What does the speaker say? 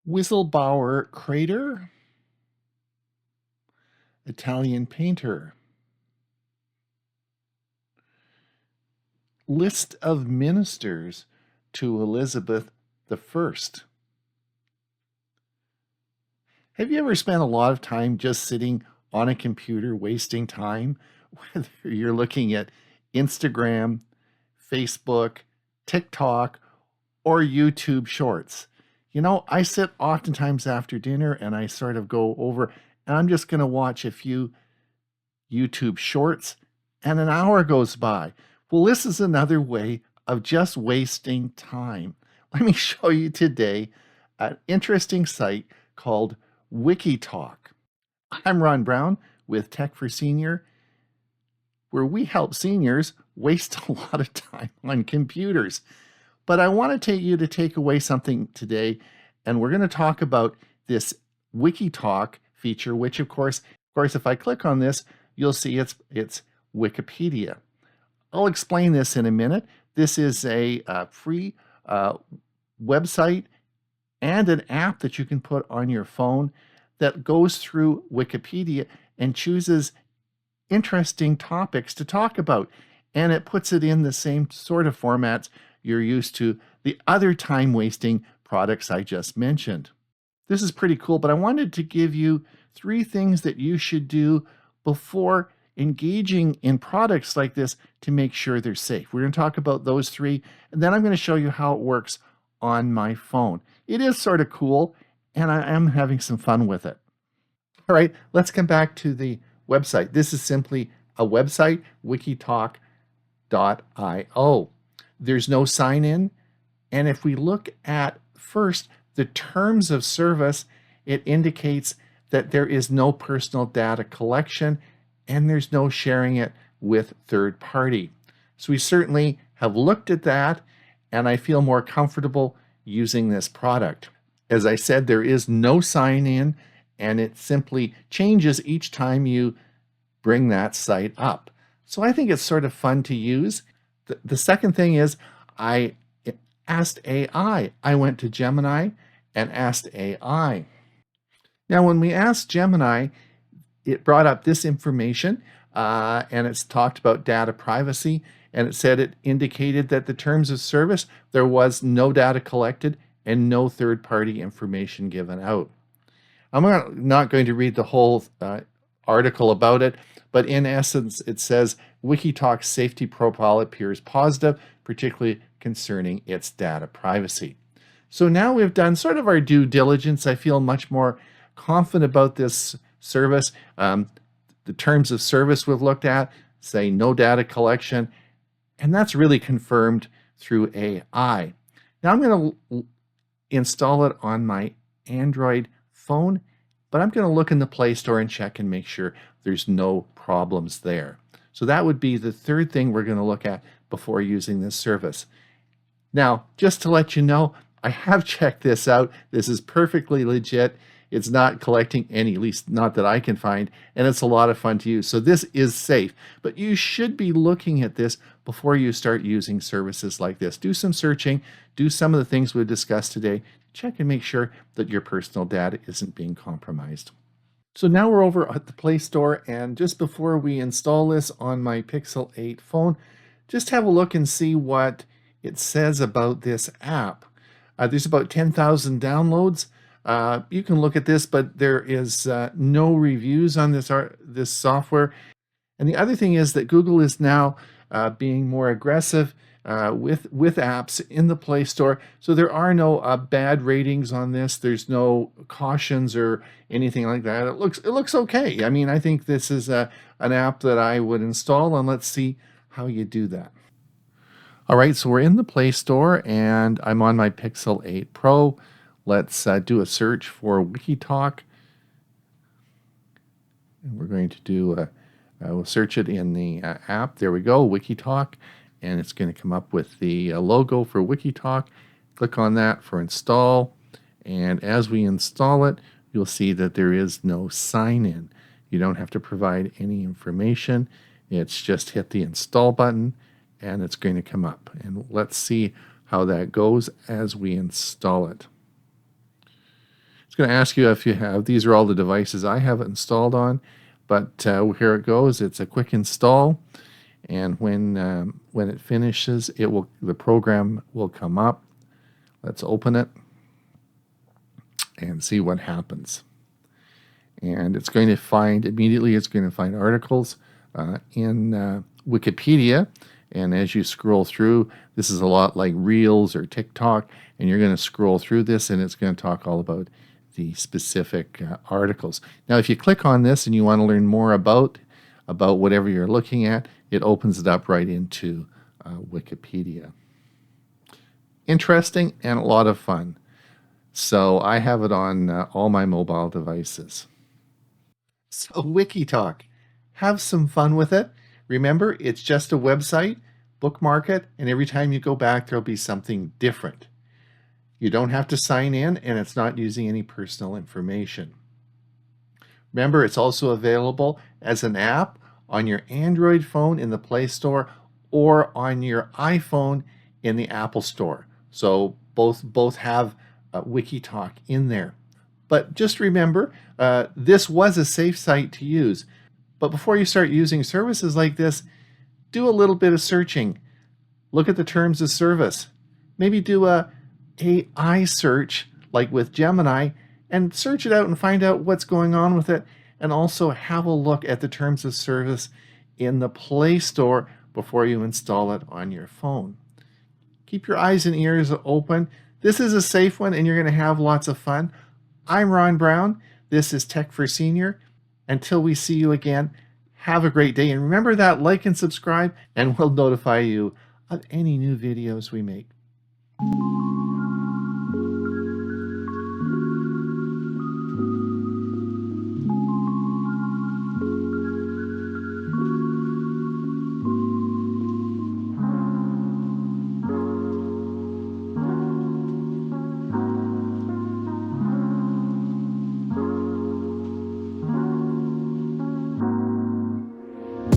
Whistlebauer crater, Italian painter, list of ministers to Elizabeth I. Have you ever spent a lot of time just sitting on a computer wasting time? Whether you're looking at Instagram, Facebook, TikTok, or YouTube Shorts. I sit oftentimes after dinner and I sort of go over and I'm just going to watch a few YouTube Shorts and an hour goes by. Well, this is another way of just wasting time. Let me show you today an interesting site called WikiTalk. I'm Ron Brown with Tech for Senior, where we help seniors waste a lot of time on computers. But I want you to take away something today, and we're going to talk about this WikiTalk feature, which of course, if I click on this, you'll see it's Wikipedia. I'll explain this in a minute. This is a free website and an app that you can put on your phone that goes through Wikipedia and chooses interesting topics to talk about. And it puts it in the same sort of formats you're used to the other time-wasting products I just mentioned. This is pretty cool, but I wanted to give you 3 things that you should do before engaging in products like this to make sure they're safe. We're going to talk about those 3, and then I'm going to show you how it works on my phone. It is sort of cool, and I am having some fun with it. All right, let's come back to the website. This is simply a website, wikitalk.io. There's no sign in, and if we look at first the terms of service, it indicates that there is no personal data collection and there's no sharing it with third party. So we certainly have looked at that, and I feel more comfortable using this product. As I said, there is no sign in, and it simply changes each time you bring that site up. So I think it's sort of fun to use. The second thing is I asked AI. I went to Gemini and asked AI. Now, when we asked Gemini, it brought up this information, and it's talked about data privacy, and it said it indicated that the terms of service, there was no data collected and no third-party information given out. I'm not going to read the whole article about it, but in essence, it says WikiTalk's safety profile appears positive, particularly concerning its data privacy. So now we've done sort of our due diligence. I feel much more confident about this service. The terms of service we've looked at say no data collection, and that's really confirmed through AI. Now I'm going to install it on my Android phone, but I'm going to look in the Play Store and check and make sure there's no problems there. So that would be the third thing we're going to look at before using this service. Now, just to let you know, I have checked this out. This is perfectly legit. It's not collecting any, at least not that I can find, and it's a lot of fun to use. So this is safe, but you should be looking at this before you start using services like this. Do some searching, do some of the things we've discussed today, check and make sure that your personal data isn't being compromised. So now we're over at the Play Store, and just before we install this on my Pixel 8 phone, just have a look and see what it says about this app. There's about 10,000 downloads. You can look at this, but there is no reviews on this software. And the other thing is that Google is now being more aggressive with apps in the Play Store. So there are no bad ratings on this. There's no cautions or anything like that. It looks okay. I mean, I think this is an app that I would install, and let's see how you do that. All right, so we're in the Play Store, and I'm on my Pixel 8 Pro. Let's do a search for WikiTalk. And we're going to do we'll search it in the app. There we go, WikiTalk, and it's going to come up with the logo for WikiTalk. Click on that for install, and as we install it, you'll see that there is no sign-in. You don't have to provide any information. It's just hit the install button, and it's going to come up. And let's see how that goes as we install it. It's going to ask you if you have, these are all the devices I have it installed on, but here it goes. It's a quick install, and when it finishes, the program will come up. Let's open it and see what happens. And it's going to find, immediately it's going to find articles in Wikipedia. And as you scroll through, this is a lot like Reels or TikTok, and you're going to scroll through this and it's going to talk all about the specific articles. Now, if you click on this and you want to learn more about whatever you're looking at, it opens it up right into Wikipedia. Interesting and a lot of fun. So I have it on all my mobile devices. So WikiTalk, have some fun with it. Remember, it's just a website, bookmark it, and every time you go back, there'll be something different. You don't have to sign in, and it's not using any personal information. Remember, it's also available as an app on your Android phone in the Play Store or on your iPhone in the Apple Store. So both have WikiTalk in there. But just remember, this was a safe site to use. But before you start using services like this, do a little bit of searching. Look at the terms of service. Maybe do a AI search like with Gemini and search it out and find out what's going on with it. And also have a look at the terms of service in the Play Store before you install it on your phone. Keep your eyes and ears open. This is a safe one and you're going to have lots of fun. I'm Ron Brown. This is Tech for Senior. Until we see you again, have a great day. And remember that like and subscribe, and we'll notify you of any new videos we make.